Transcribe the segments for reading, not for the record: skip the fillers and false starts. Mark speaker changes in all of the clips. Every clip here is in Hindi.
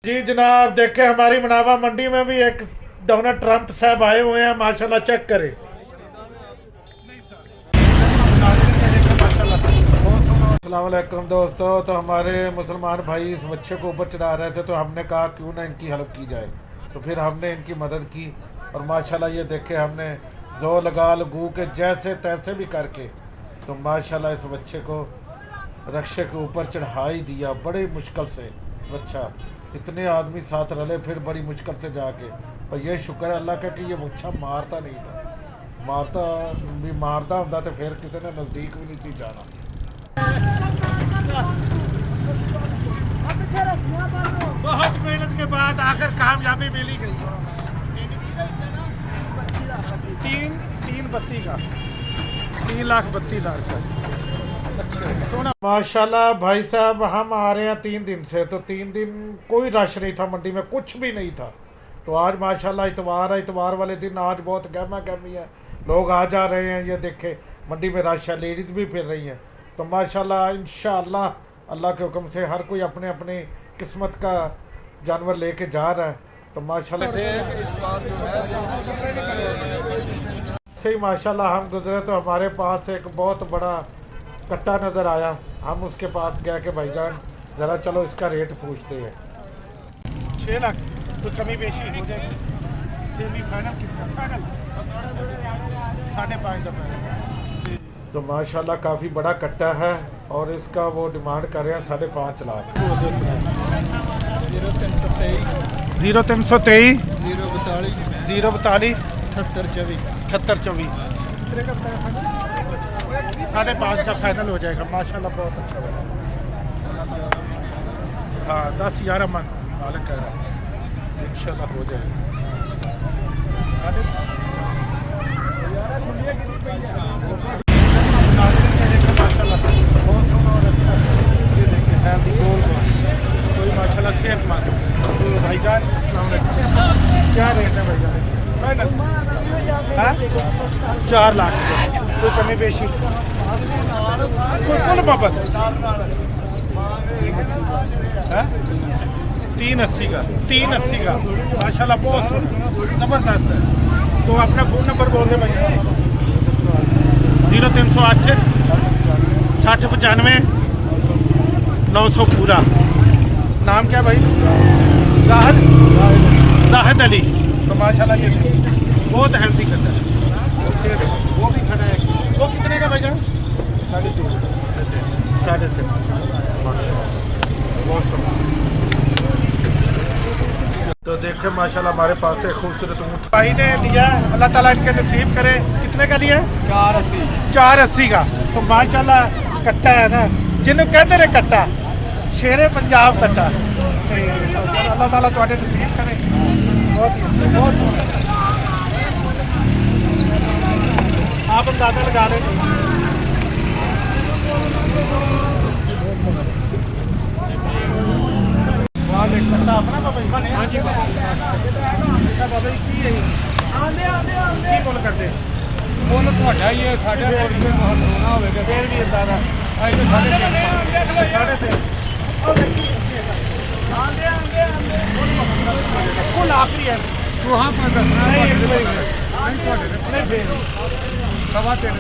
Speaker 1: जी जनाब, देखे हमारी मनावा मंडी में भी एक डोनाल्ड ट्रंप साहब आए हुए हैं। माशाल्लाह चेक करें। अस्सलाम वालेकुम दोस्तों। तो हमारे मुसलमान भाई इस बच्चे को ऊपर चढ़ा रहे थे, तो हमने कहा क्यों ना इनकी हेल्प की जाए। तो फिर हमने इनकी मदद की और माशाल्लाह ये देखे हमने जोर लगा लगू के जैसे तैसे भी करके तो माशाल्लाह इस बच्चे को रक्षे के ऊपर चढ़ा ही दिया बड़ी मुश्किल से। बच्चा इतने आदमी साथ रले फिर बड़ी मुश्किल से जाके, पर यह शुक्र है अल्लाह का कि ये बच्चा मारता नहीं था। मारता होता तो फिर किसी ने नज़दीक भी नहीं थी जाना। बहुत मेहनत के बाद आखिर कामयाबी मिली गई। तीन तीन बत्ती का 3,32,000 का। माशाल्लाह भाई साहब, हम आ रहे हैं 3 दिन से, तो 3 दिन कोई रश नहीं था मंडी में, कुछ भी नहीं था। तो आज माशाल्लाह इतवार है, इतवार वाले दिन आज बहुत गहमा गहमी है, लोग आ जा रहे हैं। ये देखे मंडी में रश है, लेडीज़ भी फिर रही हैं। तो माशाल्लाह इंशाअल्लाह अल्लाह के हुक्म से हर कोई अपने अपने किस्मत का जानवर लेके जा रहा है। तो माशाल्लाह से ही माशाल्लाह हम गुजरे तो हमारे पास एक बहुत बड़ा कट्टा नज़र आया। हम उसके पास गए कि भाईजान ज़रा चलो इसका रेट पूछते हैं। 6 लाख तो कमी बेशी हो जाएगी। फाइनल 5.5 तो माशाल्लाह काफ़ी बड़ा कट्टा है और इसका वो डिमांड कर रहे हैं 5.5 लाख। 0323 042 7824 5.5 का फाइनल हो जाएगा। माशाल्लाह बहुत अच्छा लगा। हाँ 10-11 मन मालिक कह रहा है, इंशाल्लाह हो जाएगा। कोई माशाल्लाह सेहतमंद। तो भाईजान क्या रेट है भाईजान? फाइनल 4 लाख कोई कमी बेशी फुल मोहब्बत 380 का माशाल्लाह बहुत ज़बरदस्त है। तो अपना फ़ोन नंबर बोल दे भैया। 0308 6095 900 पूरा। नाम क्या भाई? जाहिद अली। तो माशाल्लाह ये बहुत हेल्दी करता है। वो भी खड़ा है। वो कितने का भाईजान? 3.5 तो देखे माशाल्लाह हमारे पास एक खूबसूरत ऊँट भाई ने दिया। अल्लाह ताला इनके नसीब करे। कितने का दिया? 480 का। तो माशाल्लाह कट्टा है ना, जिन्होंने कहते रहे कट्टा शेरे पंजाब कट्टा। अल्लाह ताला तुहाडे नसीब करे। बहुत आप अंदाजा लगा लें। अपना बाबा हाँ जी बाबा की बोल करते
Speaker 2: ਮੁੱਲ ਤੁਹਾਡਾ ਹੀ ਹੈ, ਸਾਡੇ ਕੋਲ ਕੋਈ ਮੁੱਲ ਹੋਣਾ ਹੋਵੇਗਾ
Speaker 1: ਫੇਰ ਵੀ ਇਦਾਂ ਦਾ
Speaker 2: ਅੱਜ ਤਾਂ ਸਾਡੇ
Speaker 1: ਕੋਲ ਆਖਰੀ ਹੈ।
Speaker 2: ਤੂੰ ਹਾਂ ਪਰ ਦੱਸਣਾ
Speaker 1: ਨਹੀਂ ਫੇਰ
Speaker 2: ਸਵਾ ਤਿੰਨ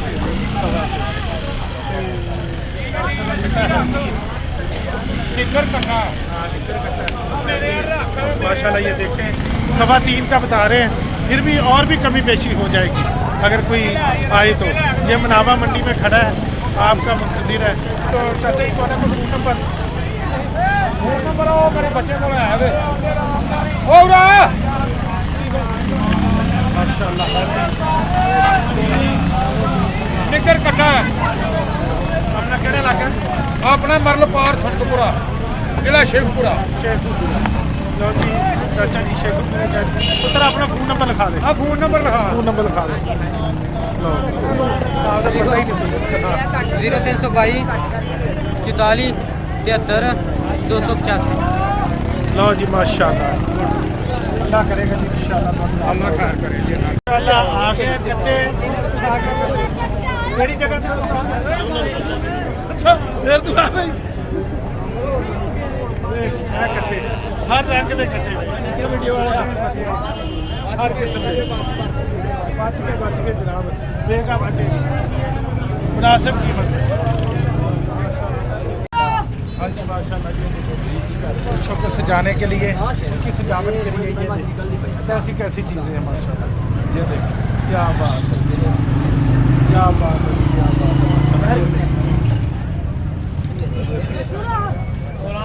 Speaker 2: टिकर कटा।
Speaker 1: माशाल्लाह ये देखें 3.25 का बता रहे हैं, फिर भी और भी कमी पेशी हो जाएगी अगर कोई आए तो। ये मनावा मंडी में खड़ा है, आपका मुंतजिर है। तो चाचा जी को
Speaker 2: फोन नंबर आओ मेरे बच्चे को है निकर कटा
Speaker 1: अपना कहने लगा
Speaker 2: अपना मरल पार सड़कपुरा जिला शेखपुरा।
Speaker 1: लो जी चाचा जी शेखपुरा पुत्र अपना फ़ोन नंबर लिखा दे।
Speaker 2: हाँ फ़ोन नंबर
Speaker 1: लिखा दे। लो
Speaker 3: 0322 44 73 285।
Speaker 1: लो जी माशाल्लाह अल्लाह करेगा जी इंशाल्लाह।
Speaker 2: अल्लाह खैर करे जी।
Speaker 1: इंशाल्लाह आगे कट्टे केड़ी जगह अच्छा फिर तू आ भाई कट्टे हर रंग के कटे हर किस्म के बच के जनाब बेगा बटे मुनासिब कीमत है। हाँ जी माशाल्लाह बच्चों को सजाने के लिए उनकी सजावट के लिए ये कैसी कैसी चीज़ें हैं माशाल्लाह। ये देखिए क्या बात है, क्या बात है, क्या बात है।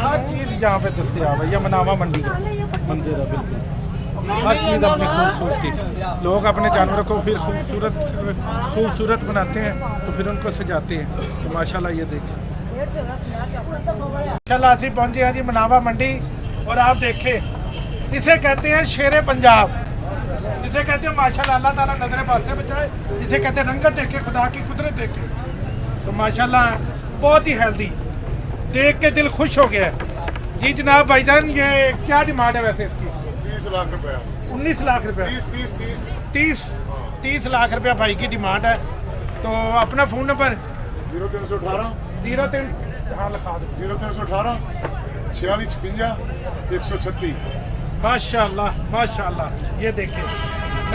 Speaker 1: हर चीज़ यहाँ पे दस्तियाब है। यह मनावा मंडी का मंदिर है बिल्कुल। हर चीज़ अपनी खूबसूरती, लोग अपने जानवरों को फिर खूबसूरत बनाते हैं तो फिर उनको सजाते हैं। तो माशाल्लाह ये देखिए माशाल्लाह ਅਸੀਂ पहुंचे हैं जी मनावा मंडी और आप देखें इसे कहते हैं शेरे पंजाब, इसे कहते हैं माशाल्लाह अल्लाह ताला नजर बात से बचाए, इसे कहते हैं रंगत देखे खुदा की कुदरत देखे। तो माशाल्लाह बहुत ही हेल्दी, देख के दिल खुश हो गया है। जी जनाब भाईजान ये क्या डिमांड है वैसे इसकी?
Speaker 4: 30 लाख रुपया
Speaker 1: 19 लाख रुपया 30 लाख रुपया भाई की डिमांड है। तो अपना फ़ोन नंबर
Speaker 4: 0318
Speaker 1: 03 हाँ लिखा दो
Speaker 4: 0318 4656 136।
Speaker 1: माशाल्लाह माशाल्लाह ये देखिए।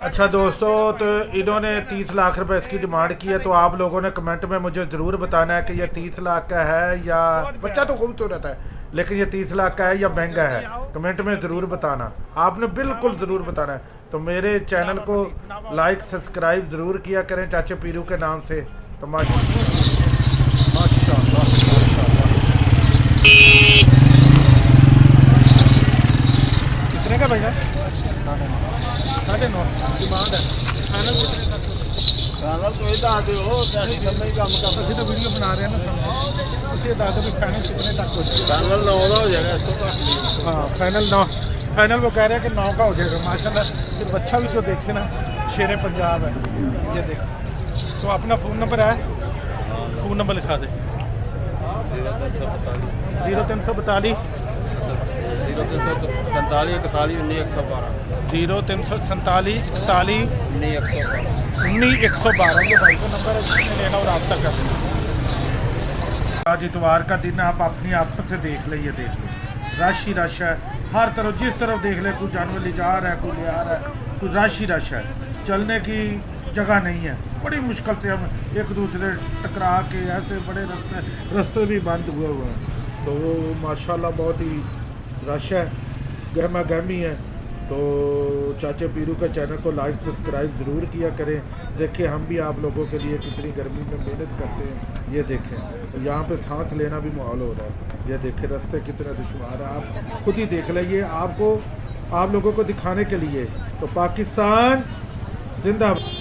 Speaker 1: अच्छा दोस्तों तो इन्होंने 30 लाख रुपए इसकी डिमांड की है। तो आप लोगों ने कमेंट में मुझे ज़रूर बताना है कि ये 30 लाख का है या बच्चा तो खूबसूरत है लेकिन ये 30 लाख का है या महंगा है। कमेंट में ज़रूर बताना, आपने बिल्कुल ज़रूर बताना है। तो मेरे चैनल को लाइक सब्सक्राइब ज़रूर किया करें चाचे पीरू के नाम से। तो माशाल्लाह कितने का भैया? 9.5 डिमांड है। फाइनल कितने का? ਅਸੀਂ ਤਾਂ ਵੀਡੀਓ ਬਣਾ ਰਹੇ ਹਾਂ ਨਾ, ਤੁਸੀਂ ਦੱਸ ਦਿਓ ਵੀ ਫਾਈਨਲ कितने तक हो जाएगा?
Speaker 4: फाइनल 9 का हो जाएगा इसको।
Speaker 1: हाँ फाइनल 9, फाइनल वो कह रहे हैं कि 9 का हो जाएगा। माशाल्लाह फिर बच्चा भी जो देखे ना शेरे पंजाब है ये देख। तो अपना फ़ोन नंबर है, फ़ोन नंबर लिखा दे 0342
Speaker 4: 0347 41 112
Speaker 1: 0347 41 112 ये भाई का नंबर है, जिसने लेना और रब्ता कर लेना। आज इतवार का दिन आप अपनी आंखों से देख ले, ये देख लो रश ही रश है हर तरफ। जिस तरफ देख ले कोई जानवर ले जा रहा है, कोई ले आ रहा है, कोई रश ही रश है। चलने की जगह नहीं है, बड़ी मुश्किल से हम एक दूसरे टकरा के ऐसे बड़े रास्ते भी बंद हुए हुए हैं। तो वो माशाल्लाह बहुत ही रश है, गहमा गहमी है। तो चाचे पीरू का चैनल को लाइक सब्सक्राइब ज़रूर किया करें। देखिए हम भी आप लोगों के लिए कितनी गर्मी में मेहनत करते हैं। ये देखें तो यहाँ पे सांस लेना भी माहौल हो रहा है। ये देखें रास्ते कितने दुश्वार है, आप खुद ही देख लीजिए। आपको आप लोगों को दिखाने के लिए तो पाकिस्तान जिंदाबाद।